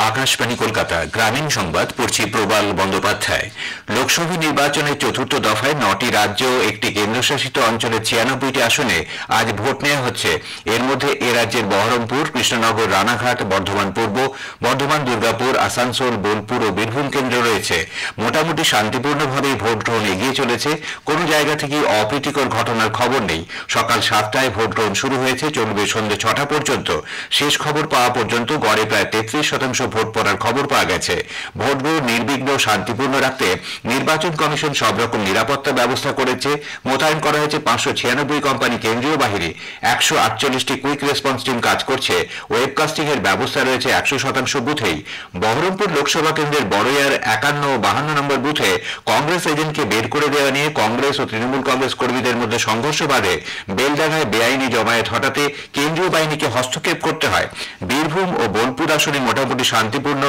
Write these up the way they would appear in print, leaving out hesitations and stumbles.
আকাশবাণী কলকাতা গ্রামীণ সংবাদ পড়ছি প্রবাল বন্দ্যোপাধ্যায়। লোকসভা নির্বাচনের চতুর্থ দফায় 9টি রাজ্য ও একটি কেন্দ্রশাসিত অঞ্চলের 96টি আসনে আজ ভোট নেওয়া হচ্ছে। এর মধ্যে এ রাজ্যের বহরমপুর, কৃষ্ণনগর, রানাঘাট, বর্ধমান পূর্ব, বর্ধমান, দুর্গাপুর, আসানসোল, বোলপুর ও বীরভূম কেন্দ্র রয়েছে। মোটামুটি শান্তিপূর্ণভাবেই ভোট গ্রহণ এগিয়ে চলেছে। কোনো জায়গা থেকে অপ্রীতিকর ঘটনার খবর নেই। সকাল 7টায় ভোট গ্রহণ শুরু হয়েছে, চলবে সন্ধ্যে 6টা পর্যন্ত। শেষ খবর পাওয়া পর্যন্ত গড়ে প্রায় 33% ভোট পড়ার খবর পাওয়া গেছে। ভোট গ্রহণ নির্বিঘ্ন ও শান্তিপূর্ণ রাখতে নির্বাচন কমিশন সব রকম নিরাপত্তা ব্যবস্থা করেছে। মোতায়েন করা হয়েছে 596 কোম্পানি কেন্দ্রীয় বাহিনী। 148টি কুইক রেসপন্স টিম কাজ করছে। ওয়েবকাস্টিং এর ব্যবস্থা রয়েছে 100% বুথেই। বহরমপুর লোকসভা কেন্দ্রের বড়ইয়ার 51 ও 52 নম্বর বুথে কংগ্রেস এজেন্টকে বের করে দেওয়া নিয়ে কংগ্রেস ও তৃণমূল কংগ্রেস কর্মীদের মধ্যে সংঘর্ষ বাধে। বেলডাঙ্গায় বেআইনি জমায়েত হঠাতে কেন্দ্রীয় বাহিনীকে হস্তক্ষেপ করতে হয়। বীরভূম ও বোলপুর আসনে মোটামুটি শান্তিপূর্ণ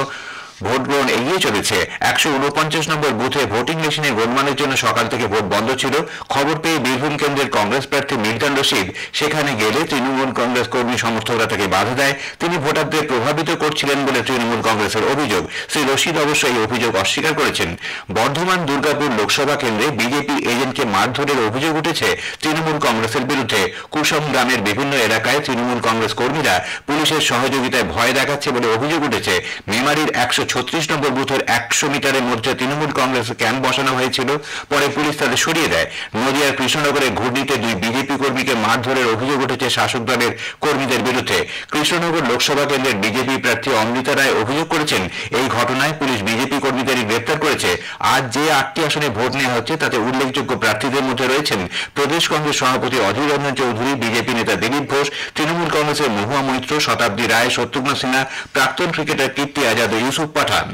ভোট গ্রহণ এগিয়ে চলেছে। 149 নম্বর বুথে ভোটিং মেশিনে গোলমালের জন্য সকাল থেকে ভোট বন্ধ ছিল। খবর পেয়ে বীরভূম কেন্দ্রের কংগ্রেস প্রার্থী মিল্টন রশিদ সেখানে গেলে তৃণমূল কংগ্রেস কর্মী সমর্থকরা তাকে বাধা দেয়। তিনি ভোটারদের প্রভাবিত করছিলেন বলে তৃণমূল কংগ্রেসের অভিযোগ। শ্রী রশিদ অবশ্য এই অভিযোগ অস্বীকার করেছেন। বর্ধমান দুর্গাপুর লোকসভা কেন্দ্রে বিজেপি এজেন্টকে মারধরের অভিযোগ উঠেছে তৃণমূল কংগ্রেসের বিরুদ্ধে। কুসুম গ্রামের বিভিন্ন এলাকায় তৃণমূল কংগ্রেস কর্মীরা পুলিশের সহযোগিতায় ভয় দেখাচ্ছে বলে অভিযোগ উঠেছে। মেমারির 136 নম্বর বুথের 100 মিটারের মধ্যে তৃণমূল কংগ্রেসের ক্যাম্প বসানো হয়েছিল, পরে পুলিশ তাদের সরিয়ে দেয়। নদিয়ার কৃষ্ণনগরে ঘূর্ণিতে 2 বিজেপি কর্মীকে মারধরের অভিযোগ উঠেছে শাসক দলের কর্মীদের বিরুদ্ধে। কৃষ্ণনগর লোকসভা কেন্দ্রের বিজেপি প্রার্থী অমৃতা রায় অভিযোগ করেছেন, এই ঘটনায় পুলিশ বিজেপি কর্মীদেরই গ্রেপ্তার করেছে। আজ যে 8টি আসনে ভোট নেওয়া হচ্ছে তাতে উল্লেখযোগ্য প্রার্থীদের মধ্যে রয়েছেন প্রদেশ কংগ্রেস সভাপতি অধীর রঞ্জন চৌধুরী, বিজেপি নেতা দিলীপ ঘোষ, তৃণমূল কংগ্রেসের মহুয়া মৈত্র, শতাব্দী রায়, শত্রুঘ্ন সিনহা, প্রাক্তন ক্রিকেটার কীর্তি আজাদ ও ইউসুফ পাঠান।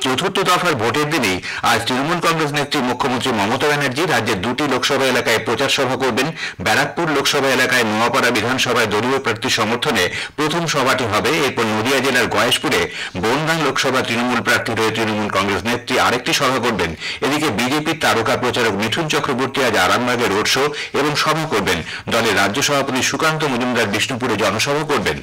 চতুর্থ দফার ভোটের দিনেই আজ তৃণমূল কংগ্রেস নেত্রী মুখ্যমন্ত্রী মমতা ব্যানার্জি রাজ্যের 2টি লোকসভা এলাকায় প্রচার সভা করবেন। ব্যারাকপুর লোকসভা এলাকায় নোয়াপাড়া বিধানসভায় দলীয় প্রার্থীর সমর্থনে প্রথম সভাটি হবে। এরপর নদিয়া জেলার গয়েশপুরে বনগাঁ লোকসভা তৃণমূল প্রার্থীর হয়ে তৃণমূল কংগ্রেস নেত্রী আরেকটি সভা করবেন। এদিকে বিজেপির তারকা প্রচারক মিঠুন চক্রবর্তী আজ আরামবাগে রোড শো এবং সভা করবেন। দলের রাজ্য সভাপতি সুকান্ত মজুমদার বিষ্ণুপুরে জনসভা করবেন।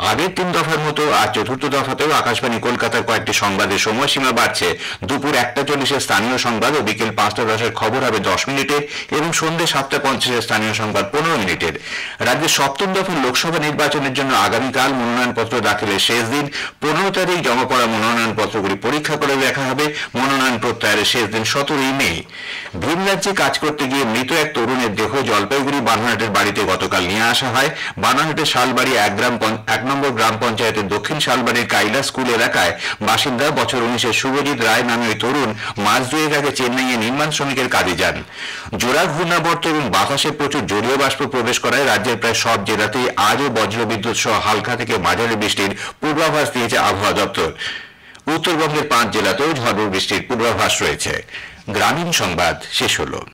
আগের 3 দফার মতো আজ চতুর্থ দফাতেও আকাশবাণী কলকাতার কয়েকটি সংবাদের সময়সীমা বাড়ছে। দুপুর 1:40 স্থানীয় সংবাদ ও বিকেল 5:10 খবর হবে 10 মিনিটের এবং সন্ধ্যে 7:50 স্থানীয় সংবাদ 15 মিনিটের। রাজ্যের সপ্তম দফার লোকসভা নির্বাচনের জন্য আগামীকাল মনোনয়নপত্র দাখিলের শেষ দিন। 15 তারিখ জমা পড়া মনোনয়নপত্রগুলি পরীক্ষা করে দেখা হবে। মনোনয়ন প্রত্যাহারের শেষ দিন 17 মে। ভিন রাজ্যে কাজ করতে গিয়ে মৃত এক তরুণের দেহ জলপাইগুড়ি বানারহাটের বাড়িতে গতকাল নিয়ে আসা হয়। বানারহাটের শালবাড়ি 1 নম্বর গ্রাম পঞ্চায়েতের দক্ষিণ শালবাড়ির কাইলা স্কুল এলাকায় বাসিন্দা বছর 19-এর শুভজিৎ রায় নামে ওই তরুণ মাস 2 আগে চেন্নাইয়ে নির্মাণ শ্রমিকের কাজে যান। জোড়া ঘূর্ণাবর্ত এবং বাতাসে প্রচুর জলীয় বাষ্প প্রবেশ করায় রাজ্যের প্রায় সব জেলাতেই আজও বজ্রবিদ্যুৎ সহ হালকা থেকে মাঝারি বৃষ্টির পূর্বাভাস দিয়েছে আবহাওয়া দপ্তর। উত্তরবঙ্গের 5 জেলাতেও ঝড় বৃষ্টির পূর্বাভাস রয়েছে। গ্রামীণ সংবাদ শেষ হলো।